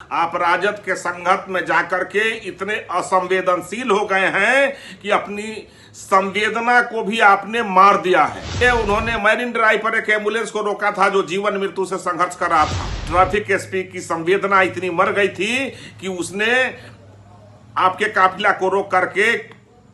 आप राजद के संघर्ष में जाकर के इतने असंवेदनशील हो गए हैं कि अपनी संवेदना को भी आपने मार दिया है। ये उन्होंने मैरिन ड्राइव पर एक एम्बुलेंस को रोका था जो जीवन मृत्यु से संघर्ष कर रहा था। ट्रैफिक एसपी की संवेदना इतनी मर गई थी कि उसने आपके काफिला को रोक करके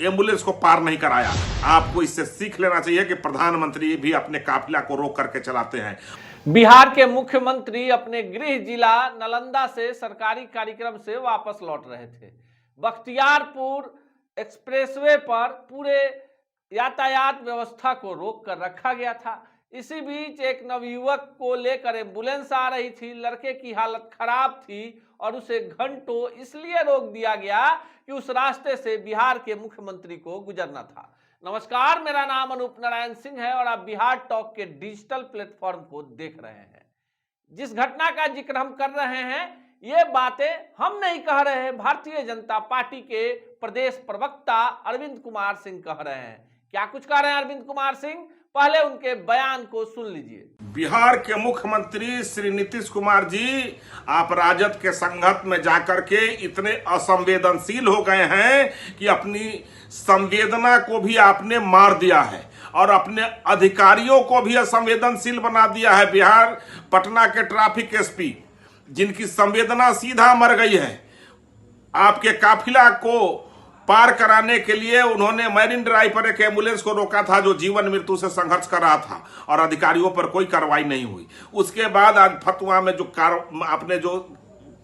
एम्बुलेंस को पार नहीं कराया। आपको इससे सीख लेना चाहिए कि प्रधानमंत्री भी अपने काफिला को रोक करके चलाते हैं। बिहार के मुख्यमंत्री अपने गृह जिला नालंदा से सरकारी कार्यक्रम से वापस लौट रहे थे। बख्तियारपुर एक्सप्रेसवे पर पूरे यातायात व्यवस्था को रोक कर रखा गया था। इसी बीच एक नवयुवक को लेकर एम्बुलेंस आ रही थी। लड़के की हालत खराब थी और उसे घंटों इसलिए रोक दिया गया कि उस रास्ते से बिहार के मुख्यमंत्री को गुजरना था। नमस्कार, मेरा नाम अनूप नारायण सिंह है और आप बिहार टॉक के डिजिटल प्लेटफॉर्म को देख रहे हैं। जिस घटना का जिक्र हम कर रहे हैं, ये बातें हम नहीं कह रहे हैं, भारतीय जनता पार्टी के प्रदेश प्रवक्ता अरविंद कुमार सिंह कह रहे हैं। क्या कुछ कह रहे हैं अरविंद कुमार सिंह, पहले उनके बयान को सुन लीजिए। बिहार के मुख्यमंत्री श्री नीतीश कुमार जी, आप राजद के संघर्ष में जाकर के इतने असंवेदनशील हो गए हैं कि अपनी संवेदना को भी आपने मार दिया है और अपने अधिकारियों को भी असंवेदनशील बना दिया है। बिहार पटना के ट्रैफिक एसपी जिनकी संवेदना सीधा मर गई है, आपके काफिला को पार कराने के लिए उन्होंने मैरिन ड्राइव पर एक एम्बुलेंस को रोका था जो जीवन मृत्यु से संघर्ष कर रहा था और अधिकारियों पर कोई कार्रवाई नहीं हुई। उसके बाद आज फतुआ में जो आपने जो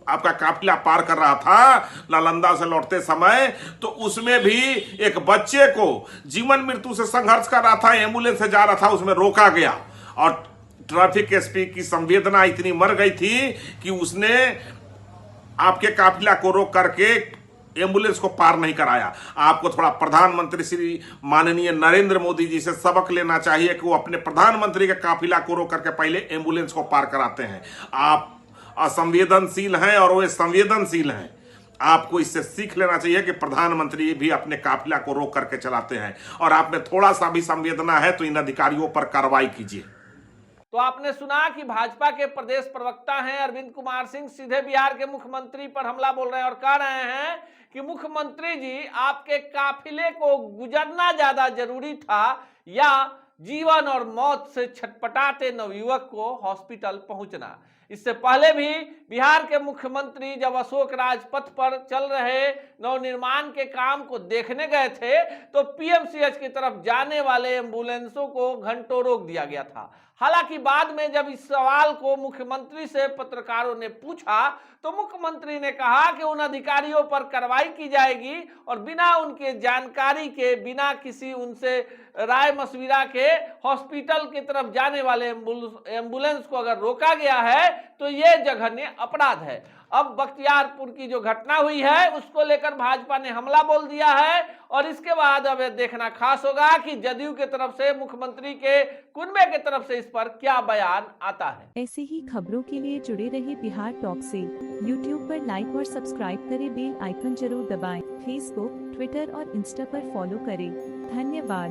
आपका काफिला पार कर रहा था नालंदा से लौटते समय, तो उसमें भी एक बच्चे को जीवन मृत्यु से संघर्ष कर रहा था, एम्बुलेंस से जा रहा था, उसमें रोका गया और ट्रैफिक एसपी की संवेदना इतनी मर गई थी कि उसने आपके काफिला को रोक करके एम्बुलेंस को पार नहीं कराया। आपको थोड़ा प्रधानमंत्री श्री माननीय नरेंद्र मोदी जी से सबक लेना चाहिए कि वो अपने प्रधानमंत्री के काफिला को रोक करके पहले एम्बुलेंस को पार कराते हैं। आप असंवेदनशील हैं और वो संवेदनशील हैं। आपको इससे सीख लेना चाहिए कि प्रधानमंत्री भी अपने काफिला को रोक करके चलाते हैं और आप में थोड़ा सा भी संवेदना है तो इन अधिकारियों पर कार्रवाई कीजिए। तो आपने सुना कि भाजपा के प्रदेश प्रवक्ता हैं अरविंद कुमार सिंह, सीधे बिहार के मुख्यमंत्री पर हमला बोल रहे हैं और कह रहे हैं कि मुख्यमंत्री जी, आपके काफिले को गुजरना ज्यादा जरूरी था या जीवन और मौत से छटपटाते नवयुवक को हॉस्पिटल पहुंचना। इससे पहले भी बिहार के मुख्यमंत्री जब अशोक राजपथ पर चल रहे नवनिर्माण के काम को देखने गए थे तो पीएमसीएच की तरफ जाने वाले एम्बुलेंसों को घंटों रोक दिया गया था। हालांकि बाद में जब इस सवाल को मुख्यमंत्री से पत्रकारों ने पूछा तो मुख्यमंत्री ने कहा कि उन अधिकारियों पर कार्रवाई की जाएगी और बिना उनके जानकारी के, बिना किसी उनसे राय मशविरा के हॉस्पिटल की तरफ जाने वाले एम्बुलेंस को अगर रोका गया है तो ये जघन्य अपराध है। अब बख्तियारपुर की जो घटना हुई है उसको लेकर भाजपा ने हमला बोल दिया है और इसके बाद अब देखना खास होगा कि जदयू के तरफ से, मुख्यमंत्री के कुनबे के तरफ से इस पर क्या बयान आता है। ऐसी ही खबरों के लिए जुड़े रहे बिहार टॉक से। यूट्यूब पर लाइक और सब्सक्राइब करें, बेल आइकन जरूर दबाएं। फेसबुक, ट्विटर और इंस्टा पर फॉलो करें। धन्यवाद।